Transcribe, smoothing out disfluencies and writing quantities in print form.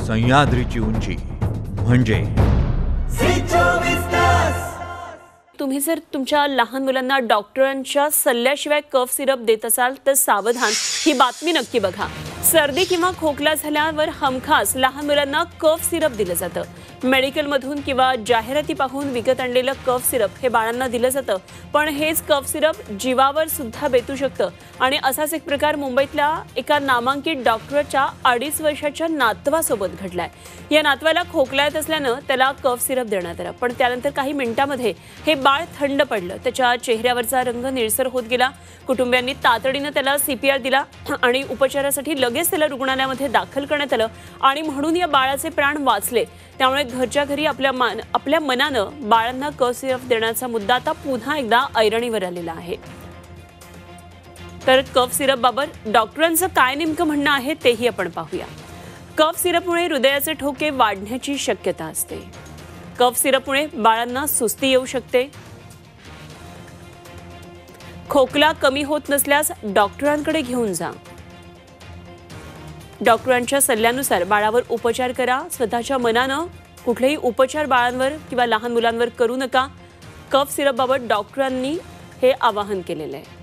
सह्याद्रीची उंची म्हणजे तुम्ही जर तुमच्या लहान मुलांना डॉक्टरांच्या सल्ल्याशिवाय कफ सिरप देत असाल तर सावधान, ही बातमी नक्की बघा। सर्दी किंवा खोकला झाल्यावर हमखास लहान मुलांना कफ सिरप दिलं जातं। मेडिकलमधून किंवा जाहिराती पाहून विकत आणलेलं कफ सिरप हे बाळांना दिलं जातं, पण हेच कफ सिरप जीवावर सुद्धा बेतू शकतं। आणि असाच एक प्रकार मुंबईतल्या एका नामांकित डॉक्टरच्या 2.5 वर्षाच्या नातवासोबत घडलाय। या नातवाला खोकला येत असल्यानं त्याला कफ सिरप देण्यात आला, पण त्यानंतर काही मिनिटांमध्ये हे बाळ थंड पडलं। त्याच्या चेहऱ्यावरचा रंग निळसर होत गेला। कुटुंबियांनी तातडीनं त्याला CPR दिला आणि उपचारासाठी लगेच त्याला रुग्णालयामध्ये दाखल करण्यात आलं आणि म्हणून या बाळाचे प्राण वाचले। त्यामुळे घरच्या घरी आपल्या मनानं बाळांना कफ सिरप देण्याचा मुद्दा आता पुन्हा एकदा ऐरणीवर आलेला आहे। तर कफ सिरप बाबत डॉक्टरांचं काय नेमकं म्हणणं आहे तेही आपण पाहूया। कफ सिरपमुळे हृदयाचे ठोके वाढण्याची शक्यता असते। कफ सिरपमुळे बाळांना सुस्ती येऊ शकते। खोकला कमी होत नसल्यास डॉक्टरांकडे घेऊन जा। डॉक्टरांच्या सल्ल्यानुसार बाळावर उपचार करा। स्वतःच्या मनानं कुठलेही उपचार बाळांवर किंवा लहान मुलांवर करू नका। कफ सिरपबाबत डॉक्टरांनी हे आवाहन केलेलं आहे।